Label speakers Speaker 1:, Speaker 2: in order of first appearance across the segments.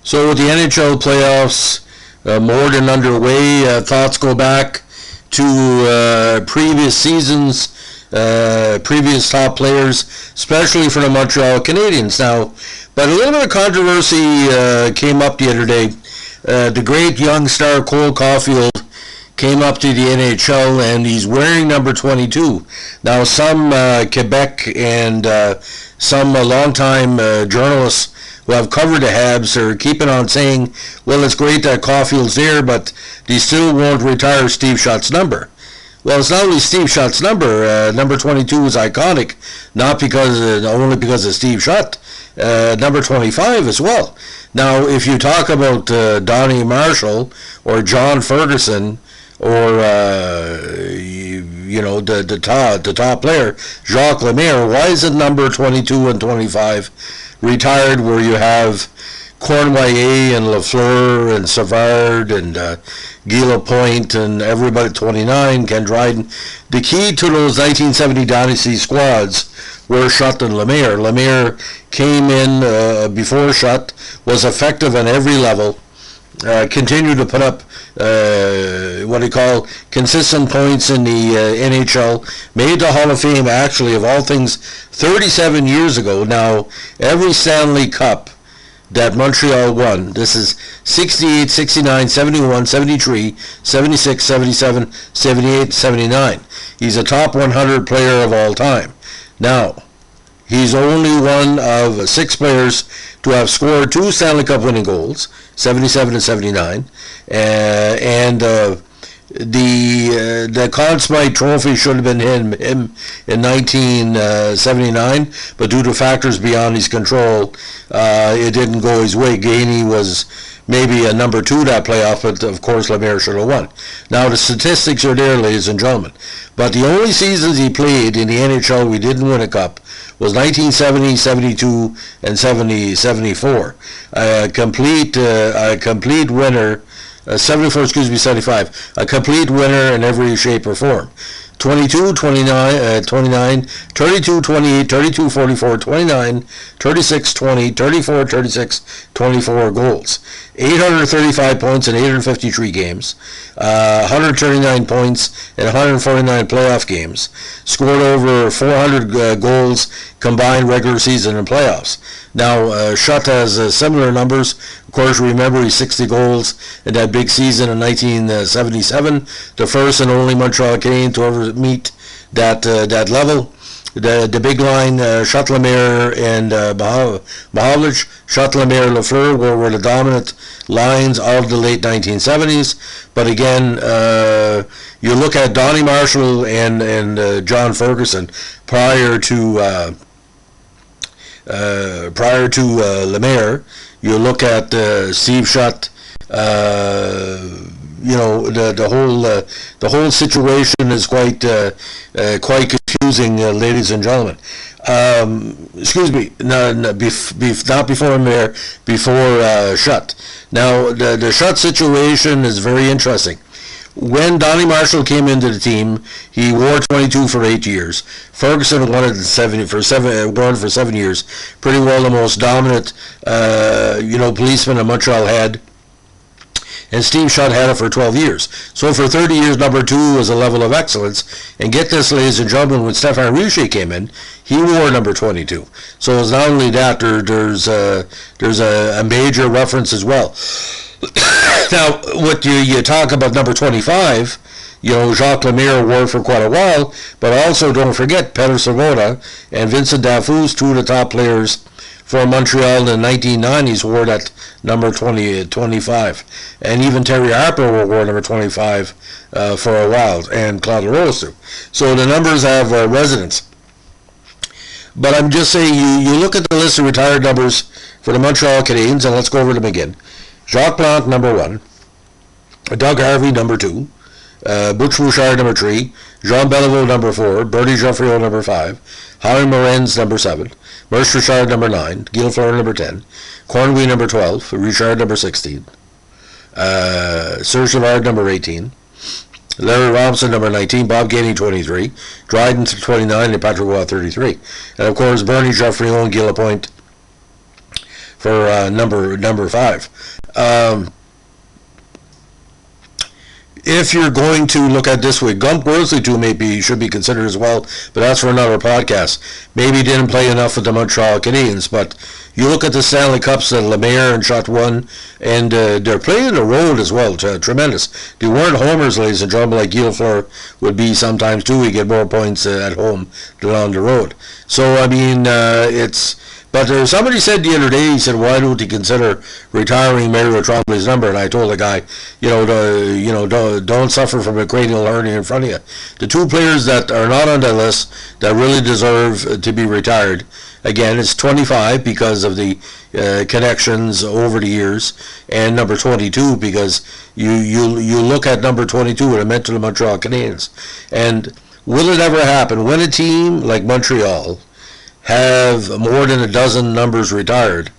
Speaker 1: So with the NHL playoffs more than underway, thoughts go back to previous seasons, previous top players, especially for the Montreal Canadiens. Now, but a little bit of controversy came up the other day. The great young star Cole Caulfield came up to the NHL, and he's wearing number 22. Now, some Quebec and some longtime journalists who have covered the Habs are keeping on saying, well, it's great that Caulfield's there, but they still won't retire Steve Shutt's number. Well, it's not only Steve Shutt's number. Number 22 is iconic, not because only because of Steve Shutt. Number 25 as well. Now, if you talk about Donnie Marshall or John Ferguson or the top player Jacques Lemaire, why is it number 22 and 25 retired, where you have Cornwallis and Lafleur and Savard and Guy Lapointe and everybody 29, Ken Dryden? The key to those 1970 dynasty squads were Shutt and Lemaire. Lemaire came in before Shutt, was effective on every level, continued to put up what they call consistent points in the NHL, made the Hall of Fame, actually, of all things, 37 years ago. Now, every Stanley Cup that Montreal won, this is 68, 69, 71, 73, 76, 77, 78, 79. He's a top 100 player of all time. Now, he's only one of 6 players to have scored 2 Stanley Cup winning goals, 77 and 79, and the Conn Smythe Trophy should have been him in 1979, but due to factors beyond his control, it didn't go his way. Gainey was maybe a number 2 that playoff, but of course Lemaire should have won. Now the statistics are there, ladies and gentlemen, but the only seasons he played in the NHL we didn't win a cup was 1970, 72, and 74. A complete winner. 74, 75. A complete winner in every shape or form. 22, 29, 32, 28, 32, 44, 29, 36, 20, 34, 36, 24 goals. 835 points in 853 games. 139 points in 149 playoff games. Scored over 400 goals combined regular season and playoffs. Now, Shutt has similar numbers. Of course, remember he's 60 goals in that big season in 1977, the first and only Montreal Canadiens to ever meet that level. The big line, Shutt, Lemaire, and Mahovlich. Shutt, Lemaire, Lafleur were the dominant lines of the late 1970s. But again, you look at Donnie Marshall and John Ferguson prior to Lemaire. You look at Steve Shutt. The whole situation is quite confusing, ladies and gentlemen. Excuse me, not before Lemaire, before Shutt. Now the Shutt situation is very interesting. When Donnie Marshall came into the team, he wore 22 for 8 years. Ferguson won it for 7 years. Pretty well the most dominant, policeman that Montreal had. And Steve Shutt had it for 12 years. So for 30 years, number 2 was a level of excellence. And get this, ladies and gentlemen, when Stéphane Richer came in, he wore number 22. So it's not only that, there's a major reference as well. Now, what you talk about number 25, Jacques Lemaire wore for quite a while, but also don't forget Peter Savoda and Vincent Dafoe, 2 of the top players for Montreal in the 1990s, wore that number 25. And even Terry Harper wore number 25 for a while, and Claude Leroux too. So the numbers have resonance. But I'm just saying, you look at the list of retired numbers for the Montreal Canadiens, and let's go over them again. Jacques Plante, number 1. Doug Harvey, number 2. Butch Bouchard, number 3. Jean Beliveau, number 4. Bertie Geoffriot, number 5. Harry Morenz, number 7. Maurice Richard, number 9. Guy Lafleur, number 10. Cornwallis, number 12. Richard, number 16. Serge Savard, number 18. Larry Robinson, number 19. Bob Gainey, 23. Dryden, 29. And Patrick Waugh, 33. And, of course, Bernie Geoffriot and Guy Lapointe for number 5. If you're going to look at it this way, Gump Worsley too should be considered as well, but that's for another podcast. Maybe he didn't play enough with the Montreal Canadiens, but you look at the Stanley Cups that Lemaire and Shutt won, and they're playing the road as well, tremendous. They weren't homers, ladies and gentlemen, like Guilford would be sometimes too. He get more points at home than on the road. So, I mean, But somebody said the other day, he said, why don't you consider retiring Mario Tremblay's number? And I told the guy, don't suffer from a cranial hernia in front of you. The 2 players that are not on that list that really deserve to be retired, again, it's 25 because of the connections over the years, and number 22 because you look at number 22 and it meant to the Montreal Canadiens. And will it ever happen when a team like Montreal have more than a dozen numbers retired,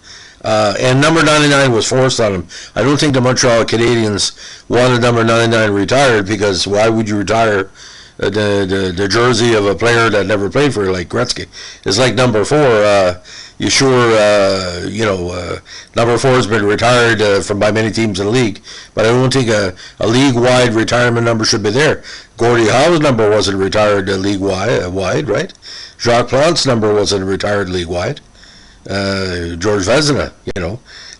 Speaker 1: and number 99 was forced on him? I don't think the Montreal Canadiens wanted number 99 retired, because why would you retire the jersey of a player that never played for you, like Gretzky? It's like number 4. Number 4 has been retired from by many teams in the league, but I don't think a league-wide retirement number should be there. Gordie Howe's number wasn't retired league-wide, right? Jacques Plante's number wasn't retired league-wide. George Vezina,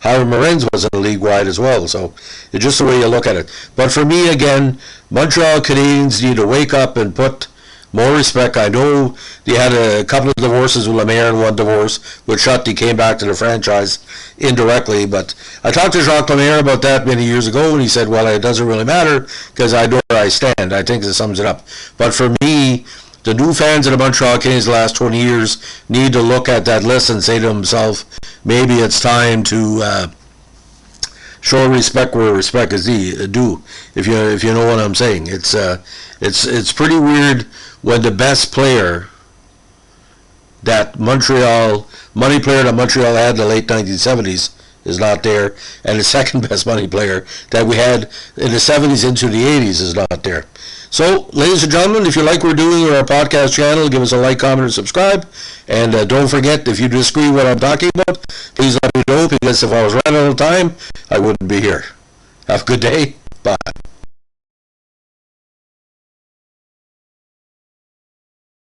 Speaker 1: Howard Morin's wasn't league-wide as well. So it's just the way you look at it. But for me, again, Montreal Canadiens need to wake up and put more respect. I know they had a couple of divorces with Lemaire and one divorce with Shutt. He came back to the franchise indirectly. But I talked to Jacques Lemaire about that many years ago, and he said, well, it doesn't really matter because I know where I stand. I think that sums it up. But for me, the new fans of the Montreal Canadiens the last 20 years need to look at that list and say to themselves, maybe it's time to show respect where respect is due. If you know what I'm saying, it's pretty weird when the best player that Montreal had in the late 1970s is not there, and the second best money player that we had in the 70s into the 80s is not there. So, ladies and gentlemen, if you like what we're doing on our podcast channel, give us a like, comment, and subscribe. And don't forget, if you disagree with what I'm talking about, please let me know, because if I was right all the time, I wouldn't be here. Have a good day. Bye.